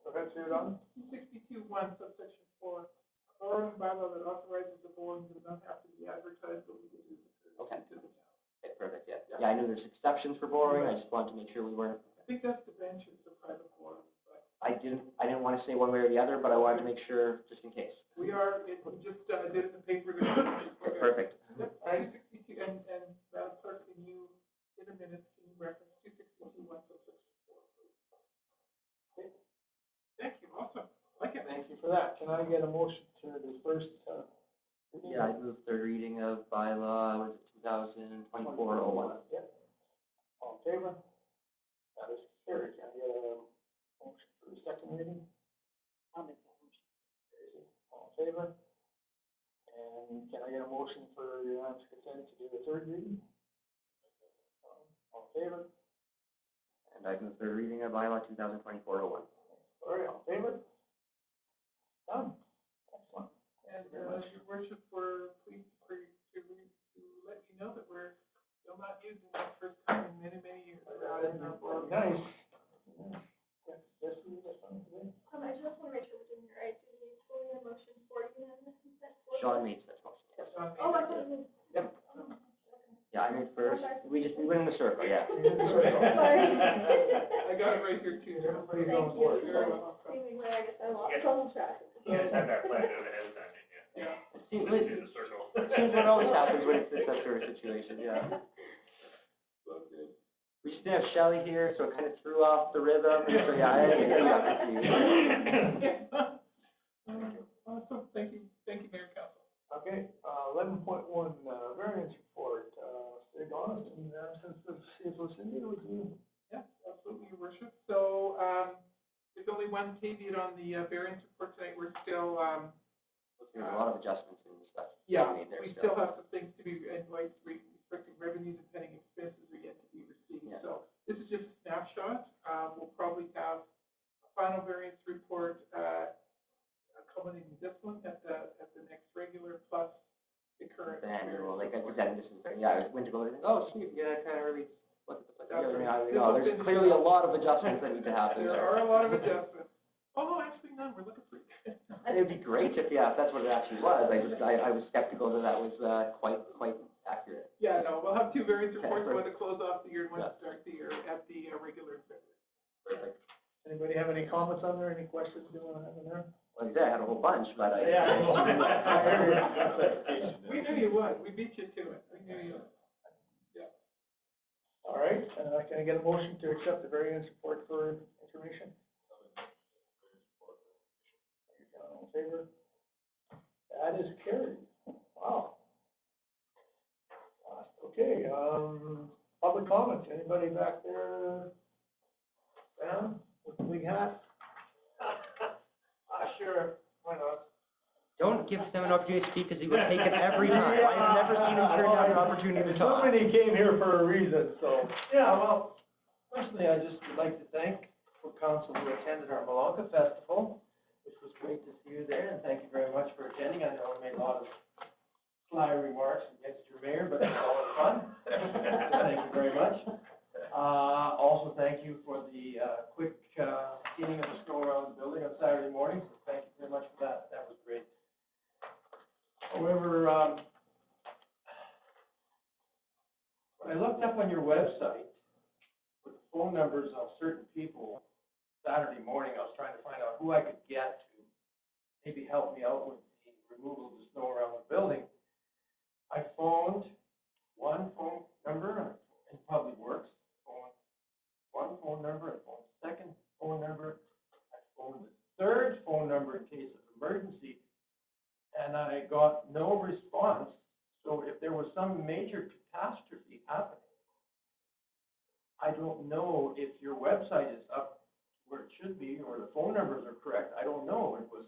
So that's it on? 262.1 subsection 4, a borrowing bylaw that authorizes the borrowing does not have to be advertised, but we can do it Okay. to the town. Okay, perfect, yeah. Yeah, I knew there's exceptions for borrowing, I just wanted to make sure we weren't, I think that's the bench, it's the private borrowing, but I didn't want to say one way or the other, but I wanted to make sure, just in case. we just did it in the paper. Okay, perfect. Yep, 262, and Madam Clerk, can you, in a minute, can you reference 262.1 subsection 4? Okay. Thank you, awesome, like it. Thank you for that. Can I get a motion to the first, reading? Yeah, I moved third reading of bylaw, what is it, 2024-01. Yep. All in favor? That is carried. Can I get a motion for the second reading? I'll make that motion. Crazy. All in favor? And can I get a motion for unanimous consent to do the third reading? All in favor? And I moved third reading of bylaw 2024-01. All right, all in favor? Done. Excellent. And, Your Worship, we're pleased to let you know that we're still not using that first time in many, many years. Nice. Yes, we just done today. I just want to make sure we're doing it right. Do we fully a motion for unanimous consent? Sean made such motion, yes. Sean made Oh, I it. thought you. Yep. Yeah, I moved first, we went in the circle, yeah. Sorry. I got it right here too. Everybody's Thank on board. you. Very well. Seemingly, I guess I lost total track. You guys have that planned out ahead of time, didn't you? Yeah. It seems, Do the circle. seems what always happens when it's this sort of situation, yeah. So good. We just didn't have Shelley here, so it kind of threw off the rhythm, and so, yeah, I see. Awesome, thank you, Mayor Council. Okay, 11.1, variance report, stay honest, in the absence of CFO Cindy, would you? Yeah, absolutely, Your Worship. So, there's only one caveat on the variance report tonight. We're still, There's a lot of adjustments and stuff. yeah, made there we still. still have some things to be, like, respecting revenues and pending expenses are yet to be received. Yeah. So this is just a snapshot. We'll probably have a final variance report, culminating this one at the next regular, plus the current. The annual, like, I presented this, and, yeah, I went to go there, and, oh, sweet, yeah, kind of really, look at the, That's right. there's clearly a lot of adjustments that need to happen There there. are a lot of adjustments. Oh, no, actually none. We're looking pretty good. It'd be great if that's what it actually was. I was skeptical that that was, quite accurate. Yeah, no, we'll have two variance reports, one to close off the year and one to start the year at the regular February. Perfect. Anybody have any comments on there, any questions you want to have in there? Like I said, I had a whole bunch, but I. We knew you would. We beat you to it. We knew you would. Yeah. All right, can I get a motion to accept the variance report for information? All in favor? That is carried. Wow. Okay, public comments, anybody back there? Sam, with the big hat? Sure, why not? Don't give them an opportunity to speak, because he would take it every time. I have never seen him turn down an opportunity to talk. Somebody came here for a reason, so. Yeah, well, personally, I just would like to thank for council who attended our Malonka Festival, which was great to see you there, and thank you very much for attending. I know I made a lot of sly remarks against your mayor, but it was all fun. So thank you very much. Also, thank you for the, quick, cleaning of the snow around the building on Saturday morning, so thank you very much for that. That was great. However, when I looked up on your website, with the phone numbers of certain people, Saturday morning, I was trying to find out who I could get to maybe help me out with the removal of the snow around the building. I phoned one phone number in Public Works, phoned one phone number, I phoned the second phone number, I phoned the third phone number in case of emergency, and I got no response. So if there was some major catastrophe happening, I don't know if your website is up where it should be, or the phone numbers are correct. I don't know. It was,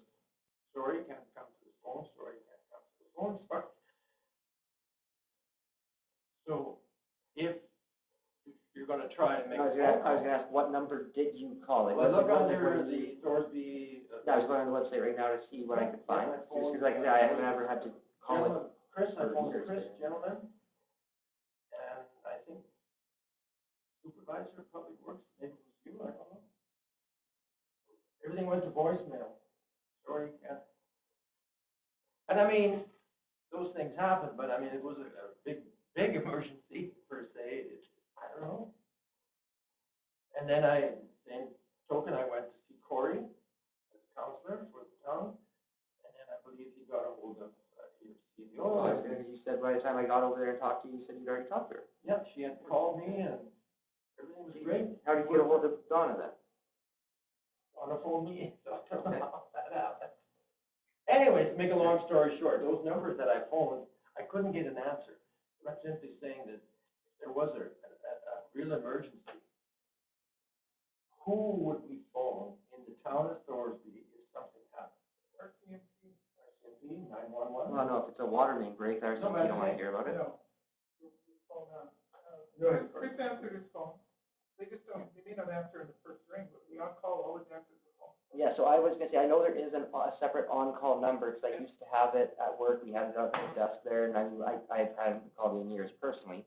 sorry, can't come to the phone, sorry, can't come to the phone, sorry. So if you're gonna try and make I was gonna ask, what number did you call it? Well, I look Was it under the Thorsby. I was going on the website right now to see what I could find, Yeah, just because like I said, I haven't ever had to call it. Chris, I phoned Chris, gentleman, and I think supervisor of public works, maybe it was you, I don't know. Everything went to voicemail. Sorry, yeah. And I mean, those things happen, but I mean, it was a big emergency per se. I don't know. And then same token, I went to see Corey as counselor for the town, and then I believe he got a hold of your CEO. You said by the time I got over there and talked to you, you said you'd already talked to her. Yeah, she had called me and everything was great. How did you get a hold of Donna then? On a phone meeting, so I don't know how that happened. Anyways, to make a long story short, those numbers that I phoned, I couldn't get an answer. I'm simply saying that if there was a real emergency, who would we phone in the town of Thorsby if something happened? RCMP, 911? Well, no, if it's a water main break, there's something you don't want to hear about it. No. Chris answered his phone. They just don't, they may not answer in the first ring, but the on-call always answers the phone. Yeah, so I was gonna say, I know there is a separate on-call number, because I used to have it at work, we had it on the desk there, and I haven't called in years personally.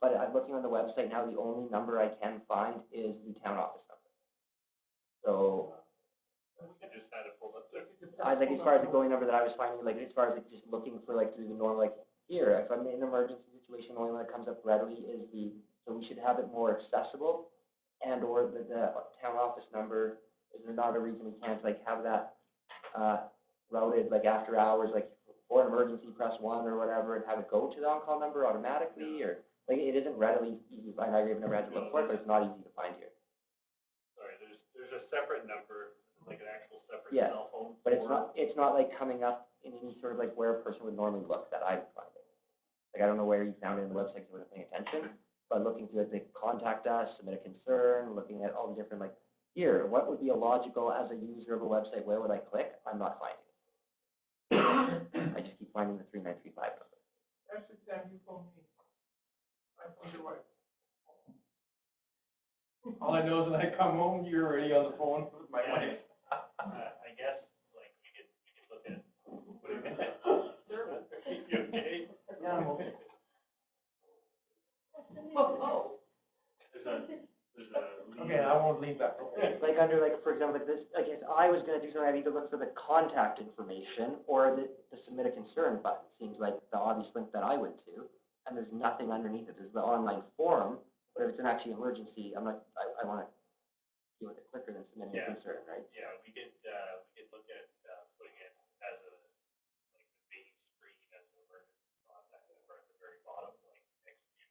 But I'm looking on the website now, the only number I can find is the town office number. So, We can just kind of pull up there. I, like, as far as the going number that I was finding, like, as far as like, just looking for, like, through the normal, like, here, if I'm in an emergency situation, the only one that comes up readily is so we should have it more accessible, and or the town office number, is there not a reason we can't like have that, routed like after hours, like for an emergency, press 1 or whatever, and have it go to the on-call number automatically, or, like, it isn't readily easy to find, I've never had to look for it, but it's not easy to find here. Sorry, there's a separate number, like an actual separate Yeah, cell phone. but it's not like coming up in any sort of like where a person would normally look that I would find it. Like, I don't know where you found it in the website, because I wasn't paying attention, but looking through it, they contact us, submit a concern, looking at all the different, like, here, what would be a logical, as a user of a website, where would I click? I'm not finding it. I just keep finding the 3935 number. Actually, Sam, you phoned me. I phoned your wife. All I know is when I come home, you're already on the phone with my wife. I guess, like, we could look at, what do you mean? You okay? Yeah, I'm okay. There's a. Okay, I won't lean back. Like under, like, for example, like this, like if I was gonna do something, I'd either look for the contact information or the submit a concern button. Seems like the obvious link that I went to, and there's nothing underneath it. There's the online forum, but if it's an actually emergency, I wanna deal with it quicker than submitting a concern, right? Yeah, we could look at, putting it as a, like, the base screen as an emergency contact number at the very bottom, like, next to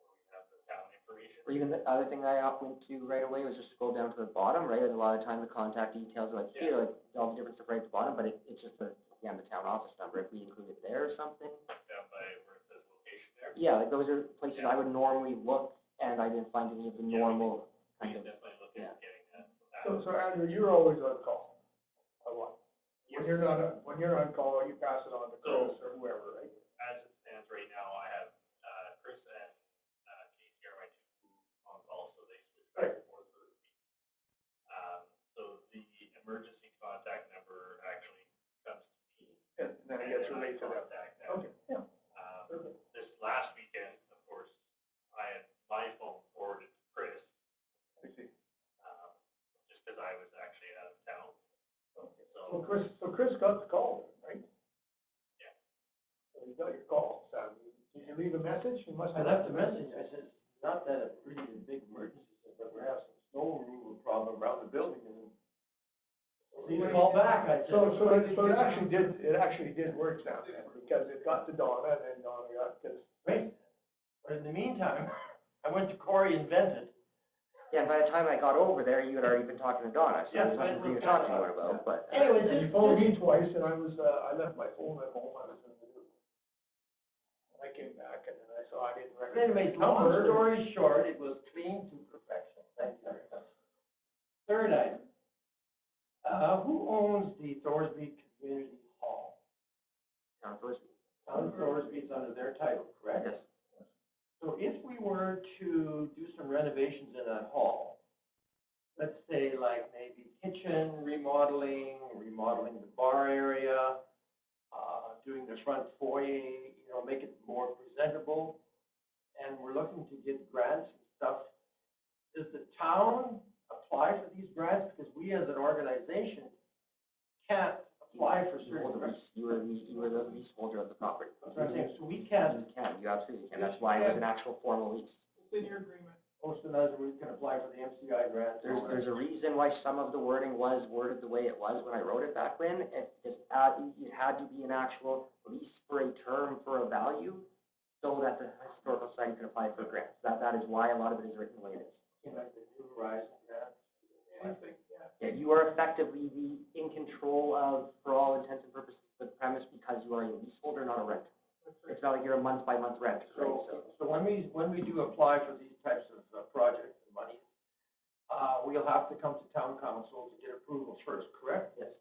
where we have the town information. Or even the other thing I went to right away was just scroll down to the bottom, right? And a lot of times the contact details are like here, like all the different stuff right at the bottom, but it's just the town office number. If we include it there or something. Down by where it says location there. Yeah, like those are places I would normally look, and I didn't find any of the normal We kind can of. definitely look at getting that. So Andrew, you're always on call, or what? When you're on call, you pass it on to Chris or whoever, right? As it stands right now, I have, Chris and, Casey are my two on call, so they switch back and forth for the week. So the emergency contact number actually comes to me. And then it gets relayed to them. Contact them. Okay, yeah. This last weekend, of course, I had my phone forwarded to Chris, I see. just because I was actually out of town. Okay. So Chris got the call, right? Yeah. So he got your call, Sam. Did you leave a message? You must I have. left a message, I said, not that it's really a big emergency, but we're having some snow removal problem around the building, and please call back, I said. So it actually did work now, because it got to Donna, and then Donna got this. Right, but in the meantime, I went to Corey and vented. Yeah, by the time I got over there, you had already been talking to Donna, so Yes, there's nothing for you to I- talk to her about, but. Anyway, And you phoned me twice, and I left my phone at home, I was in the news. I came back, and then I saw I didn't recognize. Anyways, long story short, it was clean to perfection, thank you very much. Third item, who owns the Thorsby Community Hall? Town Thorsby. Town of Thorsby is under their title, correct? Yes. So if we were to do some renovations in that hall, let's say like maybe kitchen remodeling the bar area, doing the front foyer, make it more presentable, and we're looking to get grants and stuff, does the town apply for these grants? Because we as an organization can't apply for certain grants. You were the leaseholder of the property. That's what I'm saying, so we can't, You absolutely can, that's why it was an actual formal lease. It's in your agreement. most of us, we can apply for the MCI grants. and all that. There's a reason why some of the wording was worded the way it was when I wrote it back when. It had to be an actual lease for a term for a value, so that the historical society could apply for grants. That is why a lot of it is written the way it is. Like the New Horizon grant. Anything, yeah. Yeah, you are effectively in control of, for all intents and purposes, the premise because you are a leaseholder, not a renter. It's not like you're a month-by-month rent, right? So when we do apply for these types of projects and money, we'll have to come to town council to get approval first, correct? Yes.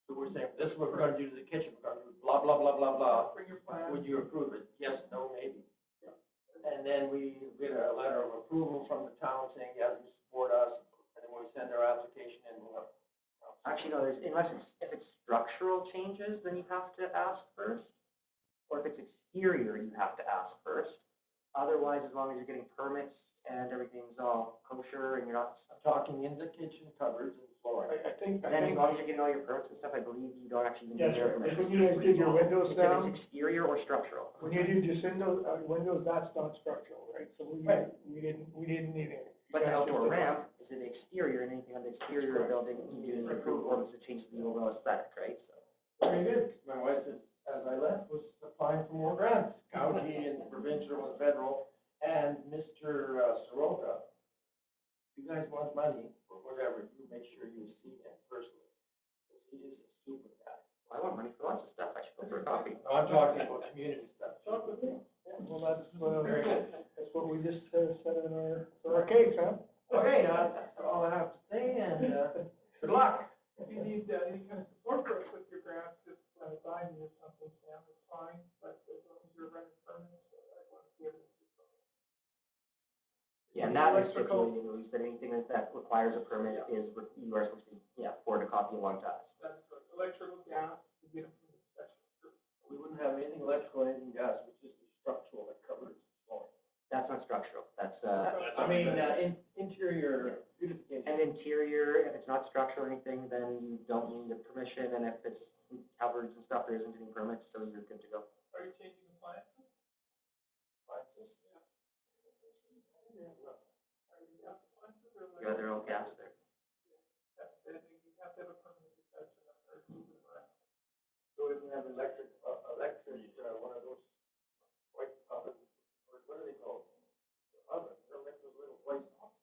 So we're saying, this is what we're gonna do to the kitchen, we're gonna do blah, blah, blah, blah, blah. Bring your plan. Would you approve it? Yes, no, maybe. And then we get a letter of approval from the town saying, yes, you support us, and then we send our application in. Actually, no, if it's structural changes, then you have to ask first. Or if it's exterior, you have to ask first. Otherwise, as long as you're getting permits and everything's all kosher and you're not. I'm talking in the kitchen cupboards and forward. I think, Then as long as you're getting all your permits and stuff, I believe you don't actually need Yes, their sir. permission. When you guys did your windows It's if down, it's exterior or structural. when you do just windows, that's not structural, right? So we didn't need any. But the outdoor ramp is an exterior, and anything on the exterior of the building, you do need approval ordinance to change the overall aesthetic, right? So. Very good. My wife, as I left, was applying for more grants, county and provincial and federal, and Mr. Soroka, if you guys want money or whatever, you make sure you see him personally, because he is a super guy. I want money for lots of stuff, I should go for a coffee. No, I'm talking about community stuff. Well, that's what we just said in our case, huh? Okay, that's all I have to say, and, good luck. If you need, any kind of support for us with your grants, just, buy me or something, Sam, it's fine, but as long as you're running permits, I want to see everything. Yeah, and that is Electrical. stipulated, at least, that anything that requires a permit is, you are supposed to, forward a copy along to us. That's right. Electrical, gas, you get them from the inspection. We wouldn't have anything electrical, anything gas, it's just the structural that covers all. That's not structural, that's, Interior beautification. and interior, if it's not structural or anything, then you don't need a permission, and if it's covered and stuff, there isn't any permits, so you're good to go. Are you changing the appliances? Are you gas appliances or? You got their own gas there. Yeah, you have to have a permit inspection or moving around. So if we have electric, one of those white ovens, or what are they called? Oven, they're like those little white ovens.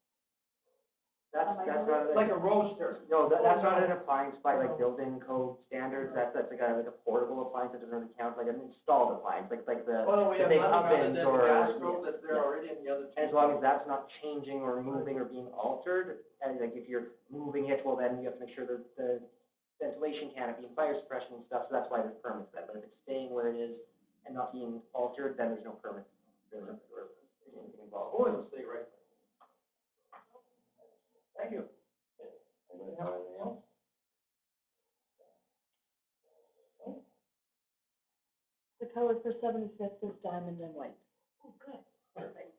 That's not, Like a roaster. no, that's not an appliance by like building code standards, that's like a portable appliance, that doesn't really count, like an installed appliance, like the, Oh, no, we the have big nothing other ovens than or. the gas stove that's there already and the other two. As long as that's not changing or moving or being altered, and like if you're moving it, well, then you have to make sure that the ventilation canopy and fire suppression and stuff, so that's why there's permits there. But if it's staying where it is and not being altered, then there's no permit. There's no, or anything involved. Oh, it'll stay right. Thank you. Anybody have anything else? The color for 75th is diamond and white. Oh, good. Perfect.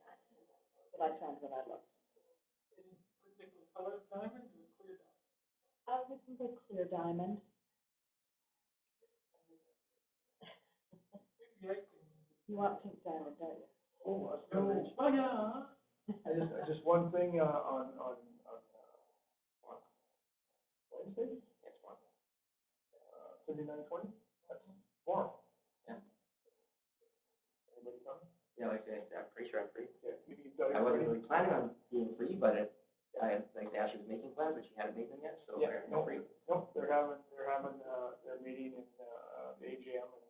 But I found when I looked. Any particular color of diamond or clear diamond? I would think a clear diamond. Maybe I can. You want pink diamond, don't you? Oh, that's good. Oh, yeah. Just one thing, on Wednesday, It's one. 3920, that's warm. Yeah. Anybody coming? Yeah, like, I'm pretty sure I'm free. Yeah, you've got I wasn't everybody? really planning on being free, but I she was making plans, but she hadn't made them yet, so Yeah, I'm no, free. nope, they're having, their meeting in, the AGM and.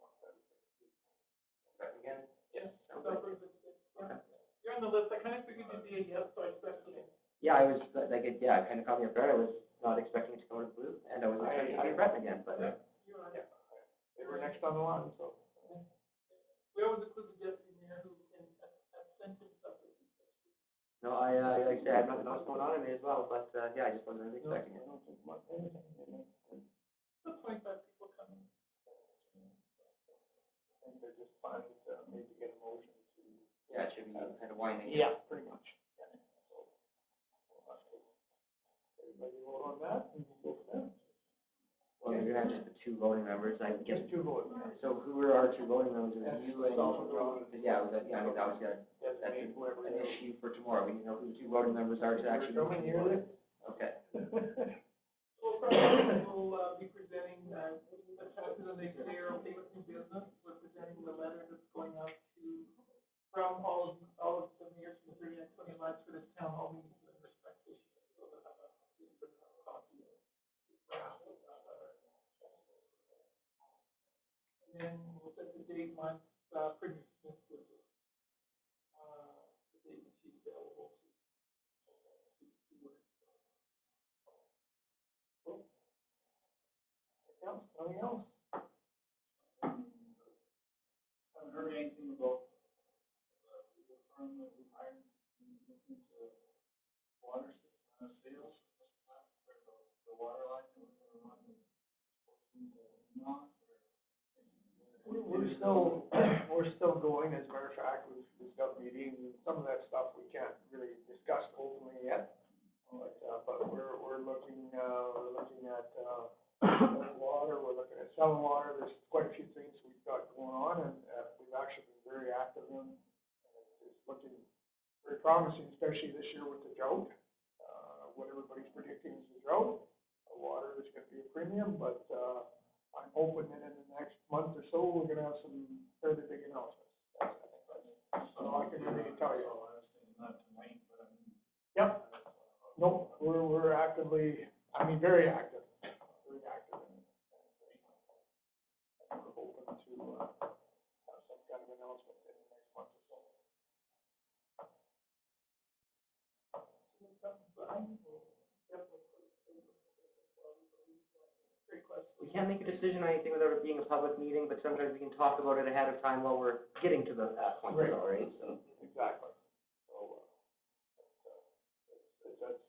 Back again? Yes. Sounds So, good. yeah. You're on the list, I kind of figured you'd be a yes, so I expect you. Yeah, I was, like, it kind of caught me off guard. I was not expecting it to go to blue, and I was expecting to be Brett again, but. Yeah, you are. Yeah, they were next on the line, so. We always include the deputy mayor who can send himself. No, I, like I said, I had nothing else going on in me as well, but, I just wasn't really expecting it. I don't think much, anything, Still 25 people coming. and they're just planning to maybe get a motion to. Yeah, it should be kind of winding. Yeah, pretty much. Yeah. So, everybody vote on that, and we'll go from there. Well, you're gonna have just the two voting members, I guess. Just two votes. So who are our two voting members? Is That's you and, myself and John. yeah, was that, I mean, that was that's Designate whoever. an issue for tomorrow. We need to know who the two voting members are to actually. Coming here, then? Okay. Well, probably we'll, be presenting, the taxes and they say are okay with new business. We're presenting the letter that's going out from all of the mayors from the 3920 lines for this town hall meeting in respect to issues. So they'll have a copy of the draft. And then we'll set the date once, Premier Smith gives us, the date that she's available to work. Anything else? Haven't heard anything about, legal firm that we hired, looking into water system, sales, for the water line that we're gonna run. Not, We're still going, as a matter of fact, we've got meetings, and some of that stuff we can't really discuss openly yet. But we're looking and it's looking very promising, especially this year with the drought. What everybody's predicting is the drought. The water is gonna be a premium, but, I'm hoping that in the next month or so, we're gonna have some fairly big announcements. That's all I can really tell you. Not tonight, but I mean. Yep. Nope, we're actively, I mean, very active, very active. And we're hoping to, have some kind of announcement in the next month or so. We can't make a decision on anything without it being a public meeting, but sometimes we can talk about it ahead of time while we're getting to that point, Right. all right, so. Exactly. So, that's,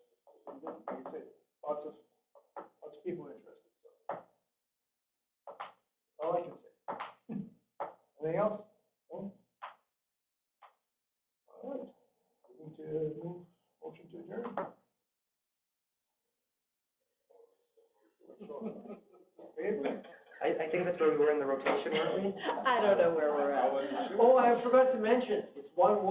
like I say, lots of people interested, so. All I can say. Anything else? No? All right. We need to move, motion to adjourn. Favor? I think that's where we were in the rotation, weren't we? I don't know where we're at. Oh, I forgot to mention, it's 1-1.